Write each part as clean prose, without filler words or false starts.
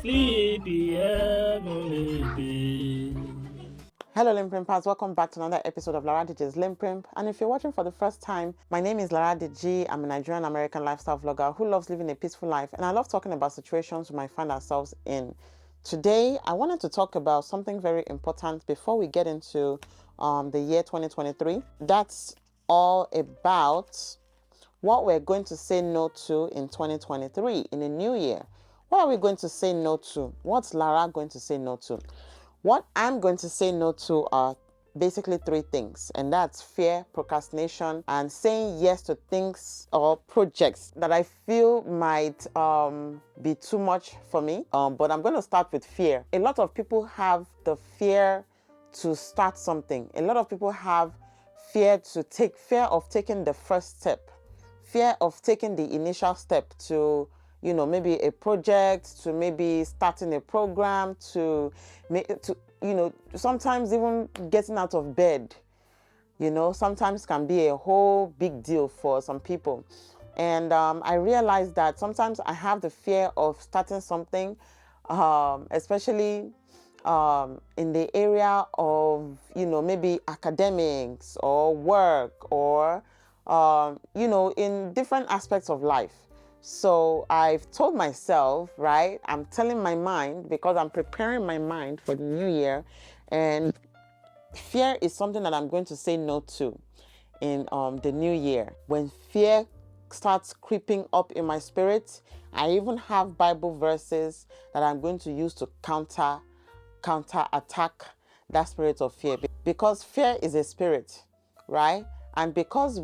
Sleepy heavenly be. Hello LinPRinPers, welcome back to another episode of Lara DJ's LinPRinP. And if you're watching for the first time, my name is Lara DJ. I'm a Nigerian American lifestyle vlogger who loves living a peaceful life, and I love talking about situations we might find ourselves in. Today, I wanted to talk about something very important before we get into the year 2023. That's all about what we're going to say no to in 2023, in the new year. What are we going to say no to? What's Lara going to say no to? What I'm going to say no to are basically three things, and that's fear, procrastination, and saying yes to things or projects that I feel might be too much for me. But I'm going to start with fear. A lot of people have the fear to start something. A lot of people have fear of taking the first step, fear of taking the initial step to, maybe a project, to maybe starting a program, to sometimes even getting out of bed, sometimes can be a whole big deal for some people. And I realized that sometimes I have the fear of starting something, especially in the area of, maybe academics or work or, in different aspects of life. So I've told myself, right, I'm telling my mind, because I'm preparing my mind for the new year, and fear is something that I'm going to say no to in the new year. When fear starts creeping up in my spirit, I even have Bible verses that I'm going to use to counter attack that spirit of fear, because fear is a spirit, right? And because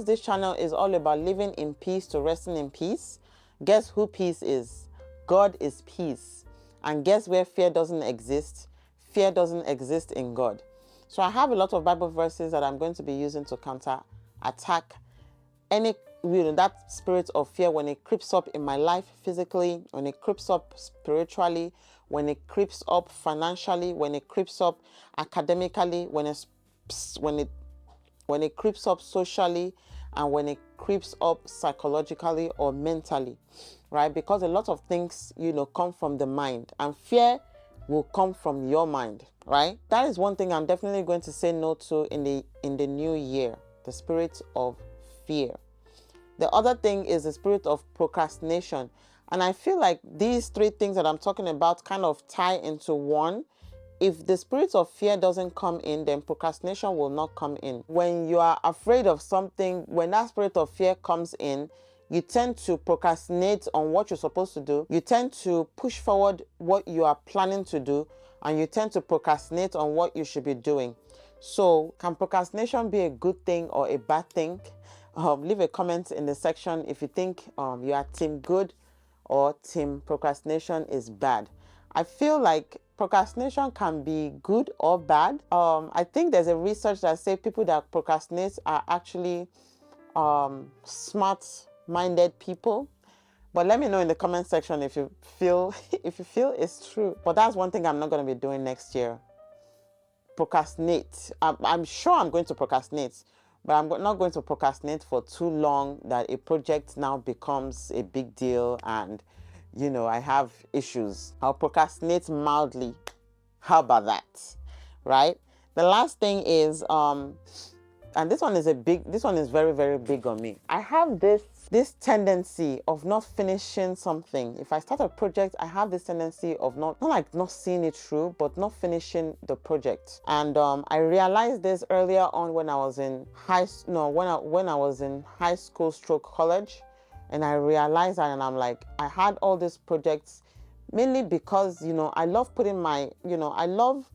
this channel is all about living in peace to resting in peace, guess who peace is? God is peace. And guess where fear doesn't exist? Fear doesn't exist in God. So I have a lot of Bible verses that I'm going to be using to counter attack any that spirit of fear when it creeps up in my life physically, when it creeps up spiritually, when it creeps up financially, when it creeps up academically, when it creeps up socially, and when it creeps up psychologically or mentally, right? Because a lot of things, come from the mind, and fear will come from your mind, right? That is one thing I'm definitely going to say no to in the new year, the spirit of fear. The other thing is the spirit of procrastination. And I feel like these three things that I'm talking about kind of tie into one. If the spirit of fear doesn't come in, then procrastination will not come in. When you are afraid of something, when that spirit of fear comes in, you tend to procrastinate on what you're supposed to do. You tend to push forward what you are planning to do, and you tend to procrastinate on what you should be doing. So, can procrastination be a good thing or a bad thing? Leave a comment in the section if you think you are team good or team procrastination is bad. I feel like procrastination can be good or bad. I think there's a research that says people that procrastinate are actually smart-minded people. But let me know in the comment section if you feel it's true. But that's one thing I'm not going to be doing next year. Procrastinate. I'm sure I'm going to procrastinate, but I'm not going to procrastinate for too long that a project now becomes a big deal and, I have issues. I'll procrastinate mildly. How about that? Right? The last thing is, and this one is very, very big on me. I have this tendency of not finishing something. If I start a project, I have this tendency of not seeing it through, but not finishing the project. And I realized this earlier on when I was in when I was in high school / college, and I realized that, and I'm like, I had all these projects mainly because I love putting I love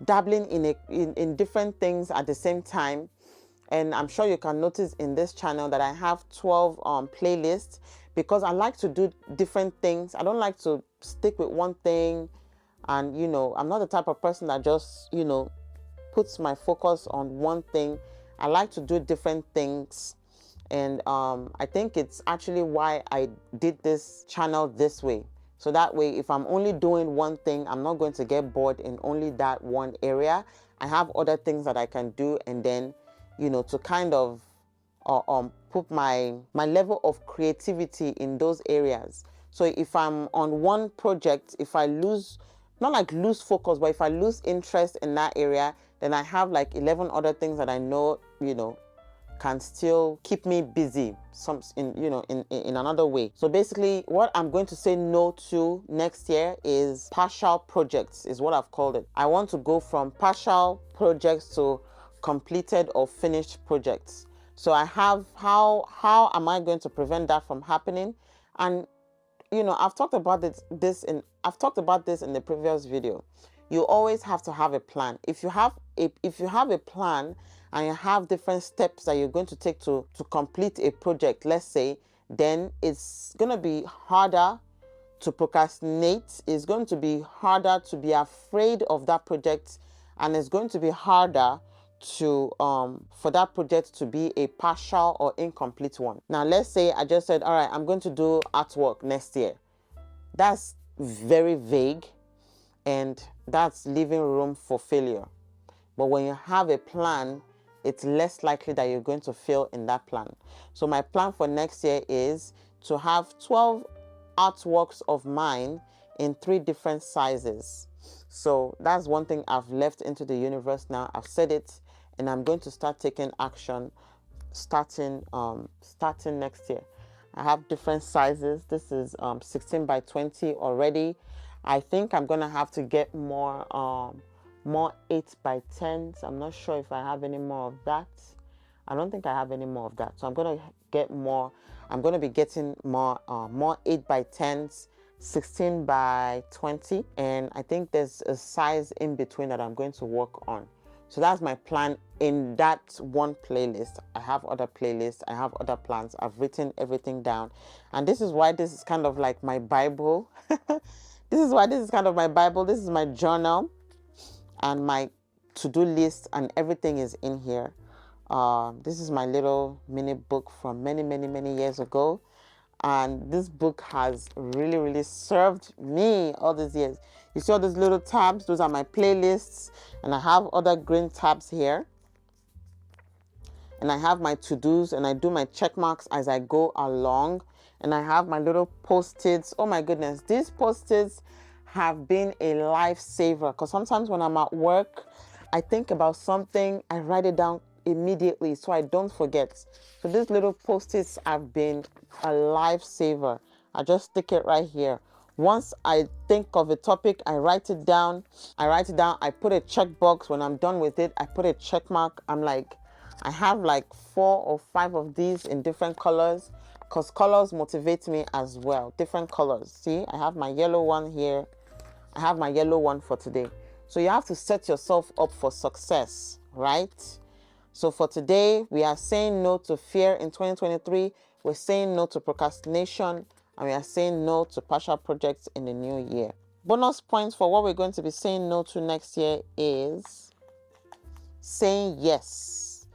dabbling in different things at the same time. And I'm sure you can notice in this channel that I have 12 playlists, because I like to do different things. I don't like to stick with one thing. And, I'm not the type of person that just, puts my focus on one thing. I like to do different things. And I think it's actually why I did this channel this way. So that way, if I'm only doing one thing, I'm not going to get bored in only that one area. I have other things that I can do, and then, to kind of put my level of creativity in those areas. So if I'm on one project, if I lose, not like lose focus, but if I lose interest in that area, then I have like 11 other things that I know, can still keep me busy in another way. So basically what I'm going to say no to next year is partial projects, is what I've called it. I want to go from partial projects to completed or finished projects. So I have how am I going to prevent that from happening? And I've talked about this in the previous video. You always have to have a plan. If you have a plan and you have different steps that you're going to take to complete a project, let's say, then it's going to be harder to procrastinate. It's going to be harder to be afraid of that project, and it's going to be harder to for that project to be a partial or incomplete one. Now, let's say I just said, all right, I'm going to do artwork next year. That's very vague, and that's leaving room for failure. But when you have a plan, it's less likely that you're going to fail in that plan. So my plan for next year is to have 12 artworks of mine in 3 different sizes. So that's one thing I've left into the universe now. I've said it, and I'm going to start taking action starting next year. I have different sizes. This is 16 by 20 already. I think I'm gonna have to get more 8 by 10s. I'm not sure if I have any more of that. I don't think I have any more of that. So I'm gonna get more. I'm gonna be getting more 8 by 10s, 16 by 20, and I think there's a size in between that I'm going to work on. So that's my plan in that one playlist. I have other playlists, I have other plans. I've written everything down. And this is why this is kind of like my Bible. This is why this is kind of my Bible. This is my journal and my to-do list, and everything is in here. This is my little mini book from many, many, many years ago. And this book has really, really served me all these years. You see all these little tabs? Those are my playlists. And I have other green tabs here. And I have my to-dos, and I do my check marks as I go along. And I have my little post-its. Oh my goodness, these post-its have been a lifesaver, because sometimes when I'm at work, I think about something, I write it down immediately so I don't forget. So these little post-its have been a lifesaver. I just stick it right here. Once I think of a topic, I write it down. I put a checkbox. When I'm done with it, I put a check mark. I have like 4 or 5 of these in different colors, because colors motivate me as well. Different colors. See, I have my yellow one here. I have my yellow one for today. So you have to set yourself up for success, right? So for today, we are saying no to fear in 2023. We're saying no to procrastination, and we are saying no to partial projects in the new year. Bonus points for what we're going to be saying no to next year is saying yes.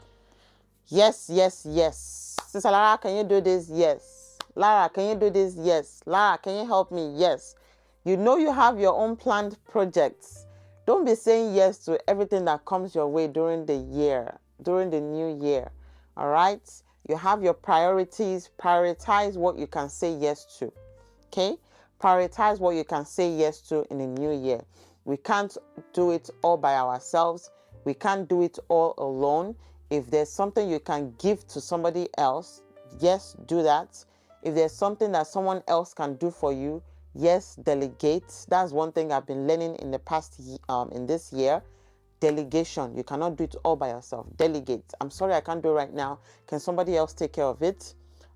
Yes, yes, yes. Sister Lara, can you do this? Yes. Lara, can you do this? Yes. Lara, can you help me? Yes. You know you have your own planned projects. Don't be saying yes to everything that comes your way during the year, during the new year. All right? You have your priorities. Prioritize what you can say yes to. Okay? Prioritize what you can say yes to in the new year. We can't do it all by ourselves. We can't do it all alone. If there's something you can give to somebody else, yes, do that. If there's something that someone else can do for you, yes, delegate. That's one thing I've been learning in the past in this year. Delegation. You cannot do it all by yourself. Delegate. I'm sorry I can't do it right now. Can somebody else take care of it?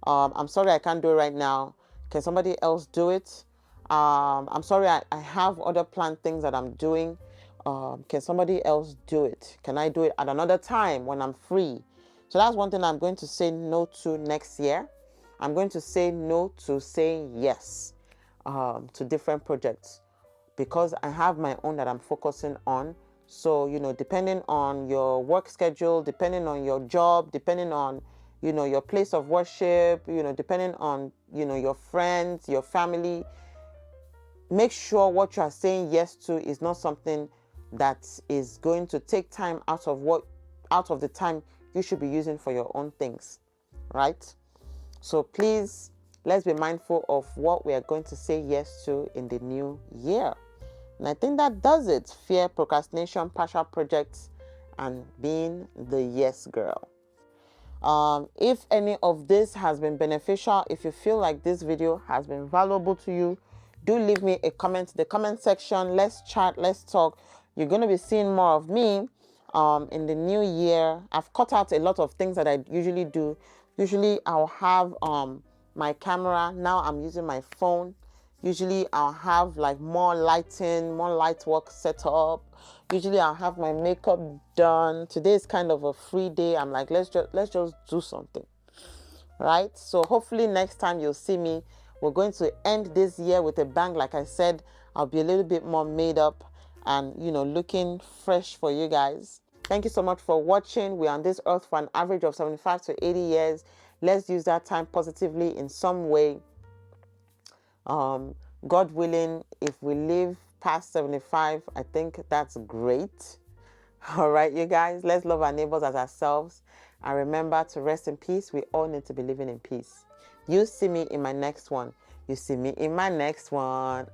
I'm sorry I can't do it right now. Can somebody else do it? I'm sorry I have other planned things that I'm doing. Can somebody else do it? Can I do it at another time when I'm free? So that's one thing I'm going to say no to next year. I'm going to say no to saying yes to different projects, because I have my own that I'm focusing on. So, depending on your work schedule, depending on your job, depending on, your place of worship, depending on, your friends, your family, make sure what you are saying yes to is not something that is going to take time out of the time you should be using for your own things, right? So please let's be mindful of what we are going to say yes to in the new year. And I think that does it. Fear, procrastination, partial projects, and being the yes girl. If any of this has been beneficial, if you feel like this video has been valuable to you, do leave me a comment in the comment section. Let's chat, let's talk. You're going to be seeing more of me in the new year. I've cut out a lot of things that I usually do. Usually I'll have my camera. Now I'm using my phone. Usually I'll have like more lighting, more light work set up. Usually I'll have my makeup done. Today is kind of a free day. I'm like, let's just do something. Right? So hopefully next time you'll see me. We're going to end this year with a bang. Like I said, I'll be a little bit more made up and, you know, looking fresh for you guys. Thank you so much for watching. We're on this earth for an average of 75 to 80 years. Let's use that time positively in some way. God willing, if we live past 75, I think that's great. All right, you guys, let's love our neighbors as ourselves. And remember to rest in peace. We all need to be living in peace. You see me in my next one. You see me in my next one.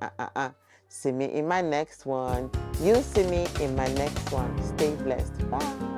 See me in my next one. You see me in my next one. Stay blessed. Bye.